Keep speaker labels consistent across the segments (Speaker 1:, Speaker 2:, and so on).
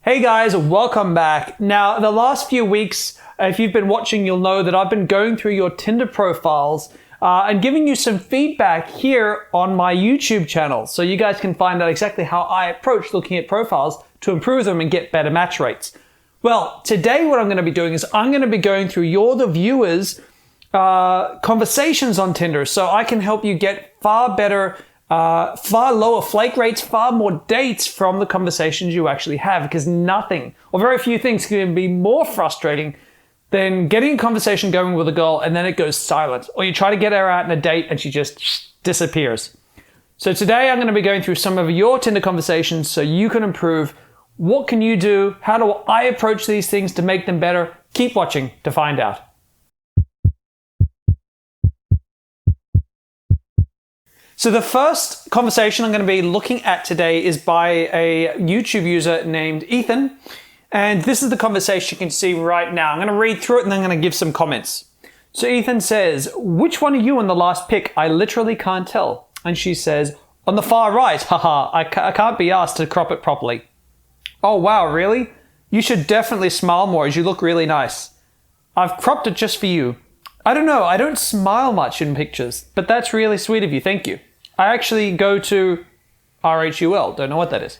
Speaker 1: Hey guys, welcome back. Now, the last few weeks, if you've been watching, you'll know that I've been going through your Tinder profiles and giving you some feedback here on my YouTube channel. So you guys can find out exactly how I approach looking at profiles to improve them and get better match rates. Well, today what I'm going to be doing is I'm going to be going through the viewers' conversations on Tinder so I can help you get far better far lower flake rates, far more dates from the conversations you actually have, because nothing or very few things can be more frustrating than getting a conversation going with a girl and then it goes silent, or you try to get her out on a date and she just disappears. So today I'm going to be going through some of your Tinder conversations so you can improve. What can you do? How do I approach these things to make them better? Keep watching to find out. So the first conversation I'm going to be looking at today is by a YouTube user named Ethan. And this is the conversation you can see right now. I'm going to read through it and then I'm going to give some comments. So Ethan says, "Which one are you in the last pic? I literally can't tell." And she says, "On the far right, haha, I can't be asked to crop it properly." "Oh wow, really? You should definitely smile more as you look really nice. I've cropped it just for you." I don't know, I don't smile much in pictures, but that's really sweet of you, thank you. I actually go to RHUL, don't know what that is.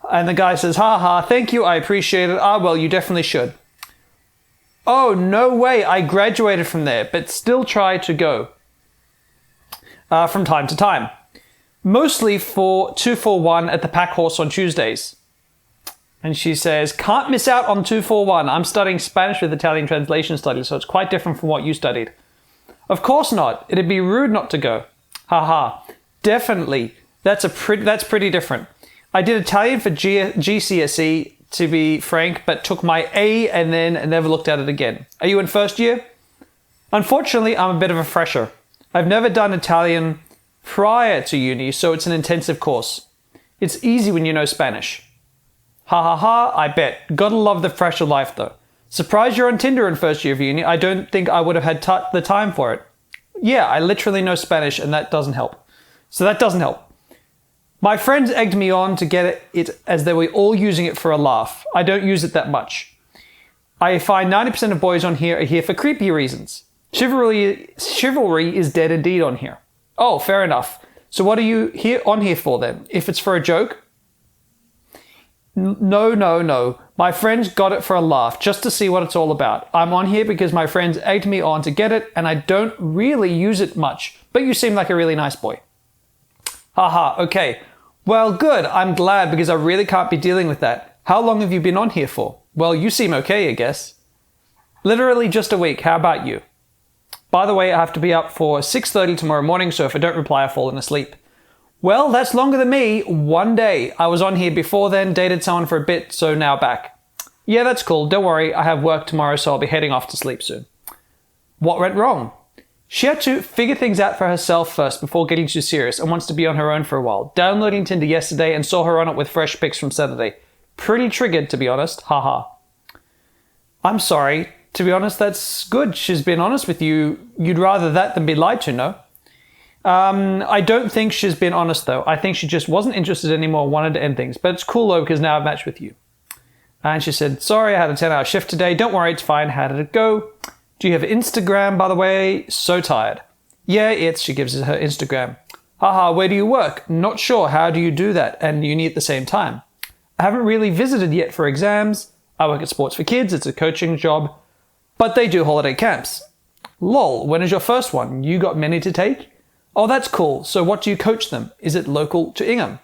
Speaker 1: And the guy says, "Haha, thank you, I appreciate it. Ah, well, you definitely should." "Oh, no way, I graduated from there, but still try to go from time to time. Mostly for 241 at the Pack Horse on Tuesdays." And she says, "Can't miss out on 241. I'm studying Spanish with Italian translation studies, so it's quite different from what you studied." "Of course not. It'd be rude not to go." "Haha, definitely. That's pretty different. I did Italian for GCSE, to be frank, but took my A and then never looked at it again. Are you in first year?" "Unfortunately, I'm a bit of a fresher. I've never done Italian prior to uni, so it's an intensive course. It's easy when you know Spanish." "Ha ha ha, I bet. Gotta love the fresher life though. Surprised you're on Tinder in first year of uni. I don't think I would have had the time for it." "Yeah, I literally know Spanish and that doesn't help." So that doesn't help. "My friends egged me on to get it as they were all using it for a laugh. I don't use it that much. I find 90% of boys on here are here for creepy reasons. Chivalry is dead indeed on here." "Oh, fair enough. So what are you on here for then? If it's for a joke?" No. My friends got it for a laugh, just to see what it's all about. I'm on here because my friends egged me on to get it, and I don't really use it much, but you seem like a really nice boy." "Haha, okay. Well, good. I'm glad because I really can't be dealing with that. How long have you been on here for?" "Well, you seem okay, I guess." "Literally just a week. How about you?" "By the way, I have to be up for 6:30 tomorrow morning, so if I don't reply, I've fallen asleep." "Well, that's longer than me. One day. I was on here before then, dated someone for a bit, so now back." "Yeah, that's cool. Don't worry. I have work tomorrow, so I'll be heading off to sleep soon." "What went wrong?" "She had to figure things out for herself first before getting too serious and wants to be on her own for a while. Downloading Tinder yesterday and saw her on it with fresh pics from Saturday. Pretty triggered, to be honest. Haha." "I'm sorry. To be honest, that's good. She's been honest with you. You'd rather that than be lied to, no?" I don't think she's been honest though. I think she just wasn't interested anymore, wanted to end things. But it's cool though, because now I've matched with you." And she said, "Sorry, I had a 10-hour shift today. Don't worry, it's fine. How did it go? Do you have Instagram, by the way? So tired." "Yeah, she gives us her Instagram." "Haha, where do you work?" "Not sure. How do you do that and uni at the same time?" "I haven't really visited yet for exams. I work at Sports for Kids. It's a coaching job. But they do holiday camps." "Lol, when is your first one? You got many to take?" "Oh, that's cool. So what do you coach them? Is it local to Ingham?"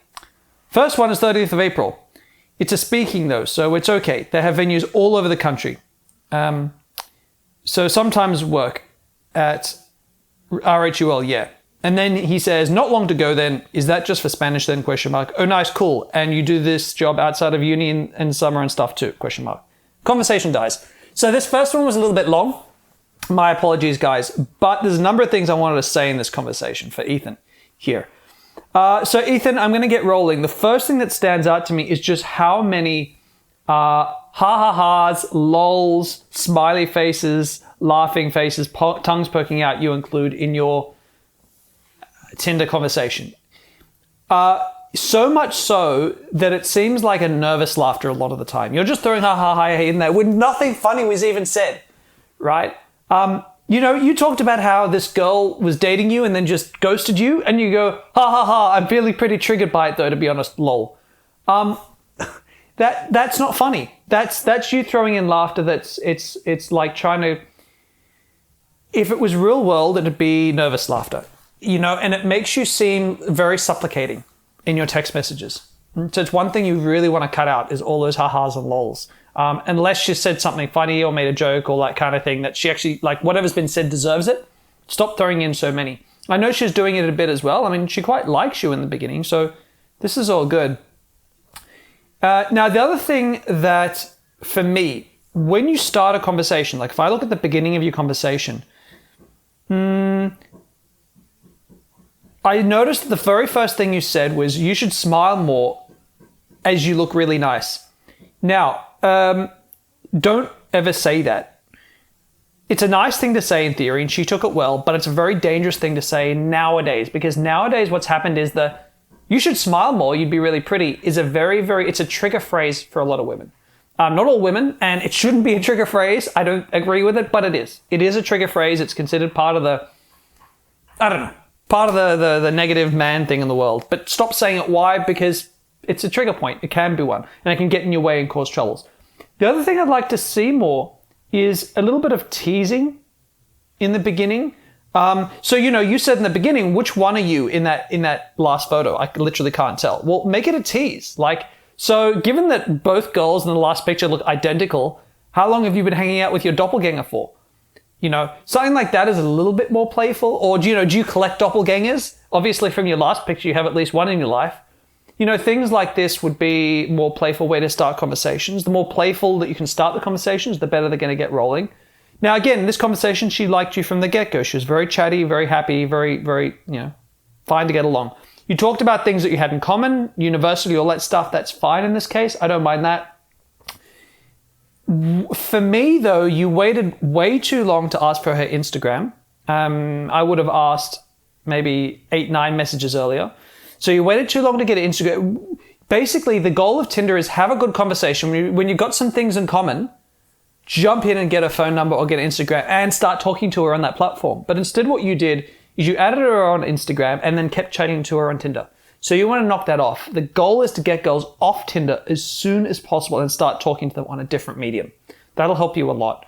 Speaker 1: "First one is 30th of April. It's a speaking though, so it's okay. They have venues all over the country. So sometimes work at RHUL, yeah." And then he says, "Not long to go then. Is that just for Spanish then? Question mark. Oh, nice, cool. And you do this job outside of uni in summer and stuff too? Question mark." Conversation dies. So this first one was a little bit long. My apologies, guys, but there's a number of things I wanted to say in this conversation for Ethan here. So Ethan, I'm going to get rolling. The first thing that stands out to me is just how many ha-ha-has, lols, smiley faces, laughing faces, tongues poking out you include in your Tinder conversation. So much so that it seems like a nervous laughter a lot of the time. You're just throwing ha ha ha in there when nothing funny was even said, right? You talked about how this girl was dating you and then just ghosted you, and you go, ha ha ha, I'm feeling pretty triggered by it though, to be honest, lol. That's not funny. That's you throwing in laughter. It's like trying to. If it was real world, it'd be nervous laughter, and it makes you seem very supplicating in your text messages. So it's one thing you really want to cut out is all those ha-has and lols. Unless she said something funny or made a joke or that kind of thing that she actually, like, whatever's been said deserves it. Stop throwing in so many. I know she's doing it a bit as well. I mean, she quite likes you in the beginning, so this is all good. Now, the other thing that, for me, when you start a conversation, like if I look at the beginning of your conversation, I noticed the very first thing you said was you should smile more as you look really nice. Now, don't ever say that. It's a nice thing to say in theory, and she took it well, but it's a very dangerous thing to say nowadays, because nowadays what's happened is you should smile more, you'd be really pretty, is it's a trigger phrase for a lot of women. Not all women, and it shouldn't be a trigger phrase. I don't agree with it, but it is. It is a trigger phrase. It's considered part of the negative man thing in the world. But stop saying it. Why? Because it's a trigger point. It can be one, and it can get in your way and cause troubles. The other thing I'd like to see more is a little bit of teasing in the beginning. So, you said in the beginning, which one are you in that last photo? I literally can't tell. Well, make it a tease. So given that both girls in the last picture look identical, how long have you been hanging out with your doppelganger for? Something like that is a little bit more playful. Or do you collect doppelgangers? Obviously from your last picture, you have at least one in your life. Things like this would be more playful way to start conversations. The more playful that you can start the conversations, the better they're going to get rolling. Now, again, in this conversation, she liked you from the get-go. She was very chatty, very happy, very, very, fine to get along. You talked about things that you had in common, university, all that stuff. That's fine in this case. I don't mind that. For me, though, you waited way too long to ask for her Instagram. I would have asked maybe 8-9 messages earlier. So you waited too long to get an Instagram. Basically, the goal of Tinder is have a good conversation. When you've got some things in common, jump in and get a phone number or get an Instagram and start talking to her on that platform. But instead what you did is you added her on Instagram and then kept chatting to her on Tinder. So you want to knock that off. The goal is to get girls off Tinder as soon as possible and start talking to them on a different medium. That'll help you a lot.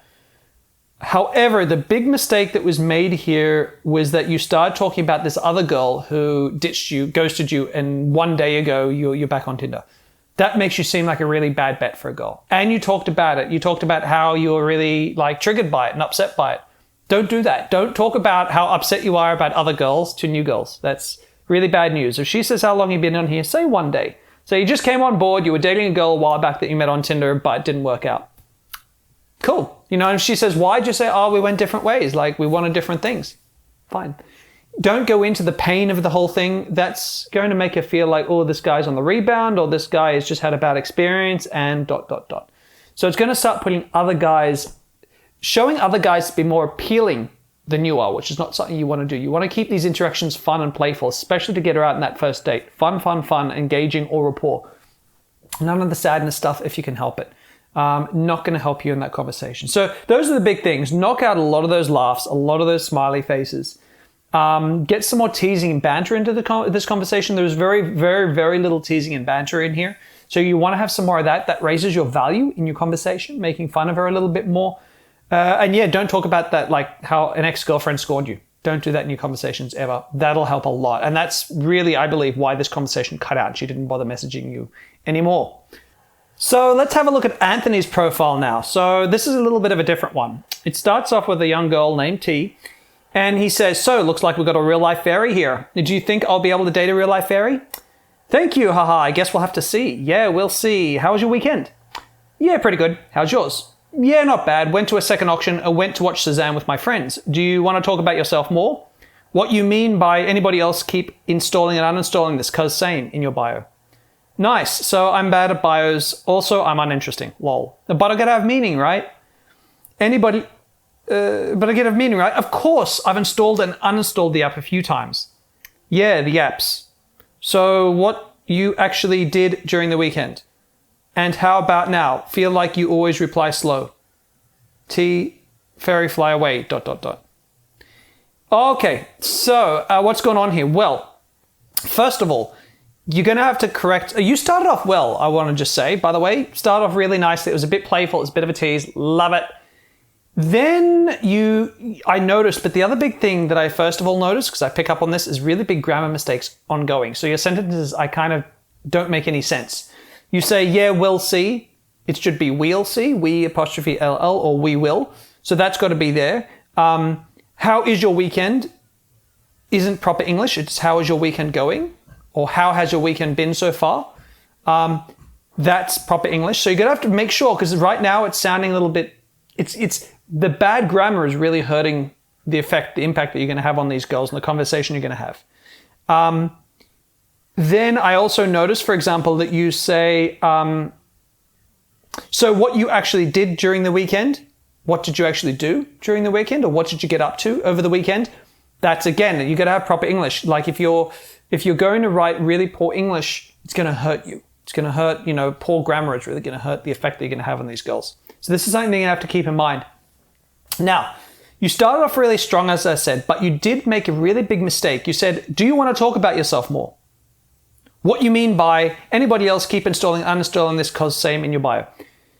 Speaker 1: However, the big mistake that was made here was that you started talking about this other girl who ditched you, ghosted you, and one day ago you're back on Tinder. That makes you seem like a really bad bet for a girl. And you talked about it. You talked about how you were really triggered by it and upset by it. Don't do that. Don't talk about how upset you are about other girls to new girls. That's really bad news. If she says how long you've been on here, say one day. So you just came on board, you were dating a girl a while back that you met on Tinder, but it didn't work out. Cool. And if she says, why? Just say, we went different ways. We wanted different things. Fine. Don't go into the pain of the whole thing. That's going to make her feel like, this guy's on the rebound, or this guy has just had a bad experience, and ... So it's going to start showing other guys to be more appealing than you are, which is not something you want to do. You want to keep these interactions fun and playful, especially to get her out in that first date. Fun, engaging, or rapport. None of the sadness stuff if you can help it. Not going to help you in that conversation. So those are the big things. Knock out a lot of those laughs, a lot of those smiley faces. Get some more teasing and banter into this conversation. There's very, very, very little teasing and banter in here. So you want to have some more of that. That raises your value in your conversation, making fun of her a little bit more. Don't talk about that, like how an ex-girlfriend scorned you. Don't do that in your conversations ever. That'll help a lot. And that's really, I believe, why this conversation cut out. She didn't bother messaging you anymore. So let's have a look at Anthony's profile now. So this is a little bit of a different one. It starts off with a young girl named T. And he says, so looks like we've got a real life fairy here. Do you think I'll be able to date a real life fairy? Thank you, haha. I guess we'll have to see. Yeah, we'll see. How was your weekend? Yeah, pretty good. How's yours? Yeah, not bad. Went to a second auction. I went to watch Shazam with my friends. Do you want to talk about yourself more? What you mean by anybody else keep installing and uninstalling this, cuz same in your bio. Nice. So I'm bad at bios. Also, I'm uninteresting. Lol. But I gotta have meaning, right? But I gotta have meaning, right? Of course, I've installed and uninstalled the app a few times. Yeah, the apps. So what you actually did during the weekend? And how about now? Feel like you always reply slow. T, fairy fly away, ... Okay, so what's going on here? Well, first of all, you're going to have to correct. You started off well, I want to just say, by the way. Started off really nicely. It was a bit playful. It was a bit of a tease. Love it. Then I noticed, but the other big thing that I first of all noticed, because I pick up on this, is really big grammar mistakes ongoing. So your sentences, I kind of don't make any sense. You say, yeah, we'll see. It should be we'll see, we apostrophe LL, or we will. So that's got to be there. How is your weekend? Isn't proper English. It's how is your weekend going? Or how has your weekend been so far? That's proper English. So you're going to have to make sure, because right now it's sounding a little bit, the bad grammar is really hurting the impact that you're going to have on these girls and the conversation you're going to have. Then I also noticed, for example, that you say, so what you actually did during the weekend, what did you actually do during the weekend, or what did you get up to over the weekend? That's, again, you got to have proper English. Like if you're going to write really poor English, it's going to hurt you. It's going to hurt, poor grammar is really going to hurt the effect that you're going to have on these girls. So this is something you have to keep in mind. Now, you started off really strong, as I said, but you did make a really big mistake. You said, do you want to talk about yourself more? What you mean by anybody else keep installing, uninstalling this cause same in your bio.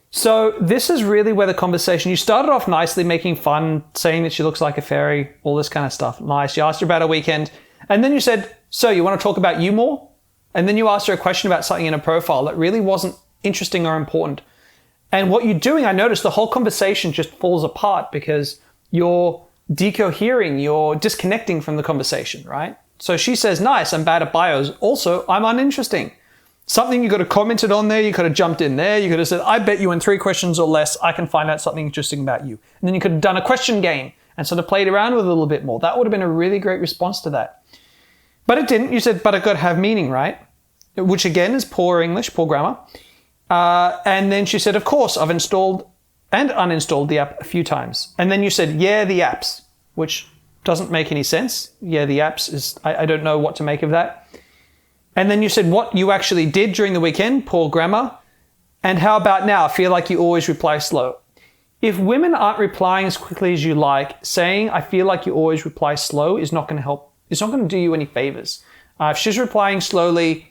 Speaker 1: So this is really where the conversation, you started off nicely, making fun, saying that she looks like a fairy, all this kind of stuff. Nice. You asked her about her weekend. And then you said, so you want to talk about you more? And then you asked her a question about something in her profile that really wasn't interesting or important. And what you're doing, I noticed the whole conversation just falls apart because you're decohering, you're disconnecting from the conversation, right? So she says, nice, I'm bad at bios. Also, I'm uninteresting. Something you could have commented on there, you could have jumped in there, you could have said, I bet you in 3 questions or less, I can find out something interesting about you. And then you could have done a question game and sort of played around with it a little bit more. That would have been a really great response to that. But it didn't. You said, but it got to have meaning, right? Which again is poor English, poor grammar. And then she said, of course, I've installed and uninstalled the app a few times. And then you said, yeah, the apps, which doesn't make any sense. Yeah, the apps is, I don't know what to make of that. And then you said what you actually did during the weekend, poor grammar. And how about now? I feel like you always reply slow. If women aren't replying as quickly as you like, saying, I feel like you always reply slow is not going to help. It's not going to do you any favors. If she's replying slowly,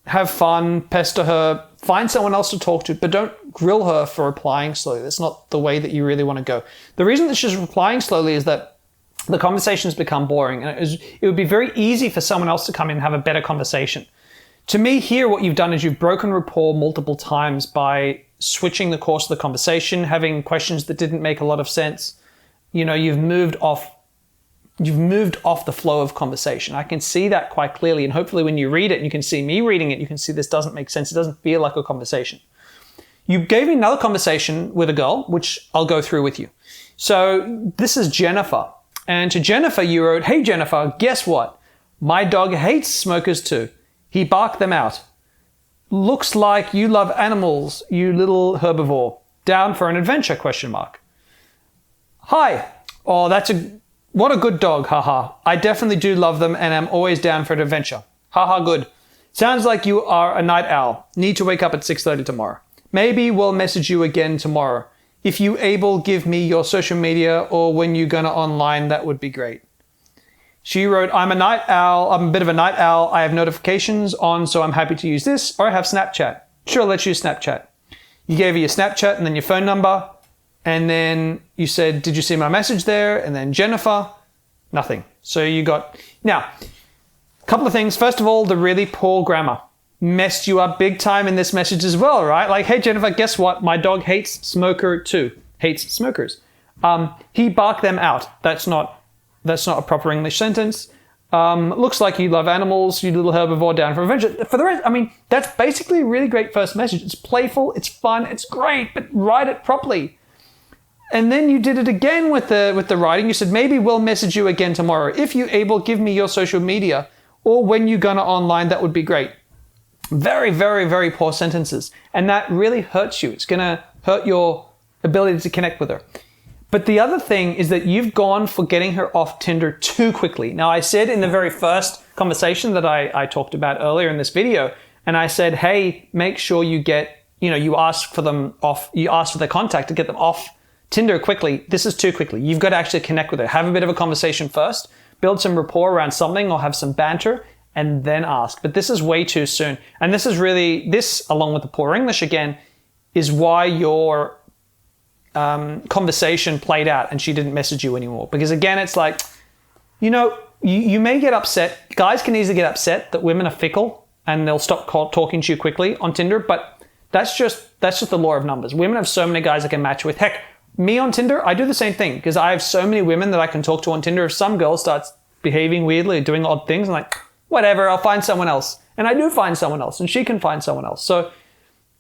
Speaker 1: have fun, pester her, find someone else to talk to, but don't grill her for replying slowly. That's not the way that you really want to go. The reason that she's replying slowly is that the conversation's become boring, and it would be very easy for someone else to come in and have a better conversation. To me, here, what you've done is you've broken rapport multiple times by switching the course of the conversation, having questions that didn't make a lot of sense. You've moved off the flow of conversation. I can see that quite clearly, and hopefully when you read it and you can see me reading it, you can see this doesn't make sense. It doesn't feel like a conversation. You gave me another conversation with a girl, which I'll go through with you. So this is Jennifer. And to Jennifer, you wrote, hey, Jennifer, guess what? My dog hates smokers too. He barked them out. Looks like you love animals, you little herbivore. Down for an adventure, ? Hi. Oh, what a good dog, haha. I definitely do love them and I'm always down for an adventure. Haha, good. Sounds like you are a night owl. Need to wake up at 6:30 tomorrow. Maybe we'll message you again tomorrow. If you able, give me your social media or when you're gonna online, that would be great. She wrote, I'm a night owl. I'm a bit of a night owl. I have notifications on, so I'm happy to use this, or I have Snapchat. Sure, let's use Snapchat. You gave her your Snapchat and then your phone number. And then you said, did you see my message there? And then Jennifer, nothing. So you got, now, a couple of things. First of all, the really poor grammar messed you up big time in this message as well, right? Like, hey, Jennifer, guess what? My dog hates smoker too. Hates smokers. He barked them out. That's not a proper English sentence. Looks like you love animals, you little herbivore, down for adventure. For the rest, that's basically a really great first message. It's playful, it's fun, it's great, but write it properly. And then you did it again with the writing. You said, maybe we'll message you again tomorrow. If you able, give me your social media or when you're gonna online, that would be great. Very, very, very poor sentences. And that really hurts you. It's gonna hurt your ability to connect with her. But the other thing is that you've gone for getting her off Tinder too quickly. Now, I said in the very first conversation that I talked about earlier in this video and I said, hey, make sure you get, you ask for their contact to get them off Tinder quickly. This is too quickly. You've got to actually connect with her. Have a bit of a conversation first, build some rapport around something or have some banter, and then ask. But this is way too soon. And this is really, along with the poor English again, is why your conversation played out and she didn't message you anymore. Because again, it's like, you may get upset. Guys can easily get upset that women are fickle and they'll stop talking to you quickly on Tinder, but that's just the law of numbers. Women have so many guys they can match with. Heck, me on Tinder, I do the same thing because I have so many women that I can talk to on Tinder. If some girl starts behaving weirdly, doing odd things, I'm like, whatever, I'll find someone else. And I do find someone else and she can find someone else. So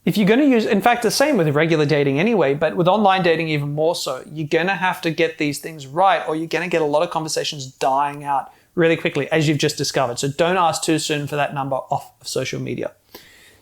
Speaker 1: if you're going to use, in fact, the same with regular dating anyway, but with online dating even more so, you're going to have to get these things right or you're going to get a lot of conversations dying out really quickly, as you've just discovered. So don't ask too soon for that number off of social media.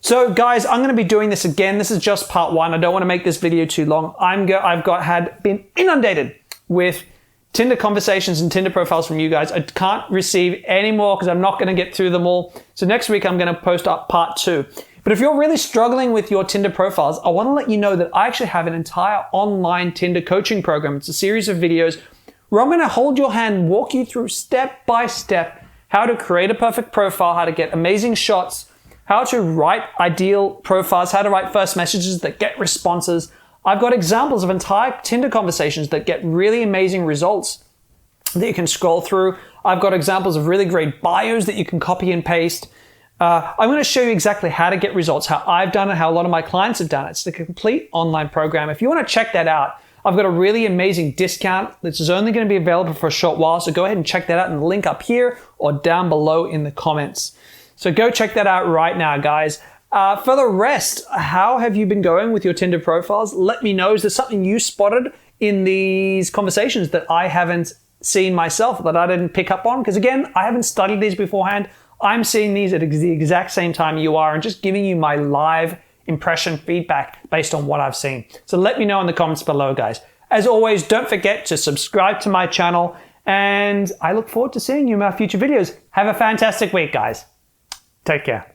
Speaker 1: So guys, I'm going to be doing this again. This is just part one. I don't want to make this video too long. I've been inundated with Tinder conversations and Tinder profiles from you guys. I can't receive any more because I'm not going to get through them all. So next week I'm going to post up part 2. But if you're really struggling with your Tinder profiles, I want to let you know that I actually have an entire online Tinder coaching program. It's a series of videos where I'm going to hold your hand, walk you through step by step how to create a perfect profile, how to get amazing shots, how to write ideal profiles, how to write first messages that get responses. I've got examples of entire Tinder conversations that get really amazing results that you can scroll through. I've got examples of really great bios that you can copy and paste. I'm going to show you exactly how to get results, how I've done it, how a lot of my clients have done it. It's a complete online program. If you want to check that out, I've got a really amazing discount. This is only going to be available for a short while, so go ahead and check that out in the link up here or down below in the comments. So go check that out right now, guys. For the rest, how have you been going with your Tinder profiles? Let me know. Is there something you spotted in these conversations that I haven't seen myself, that I didn't pick up on? Because again, I haven't studied these beforehand. I'm seeing these at the exact same time you are and just giving you my live impression feedback based on what I've seen. So let me know in the comments below, guys. As always, don't forget to subscribe to my channel and I look forward to seeing you in my future videos. Have a fantastic week, guys. Take care.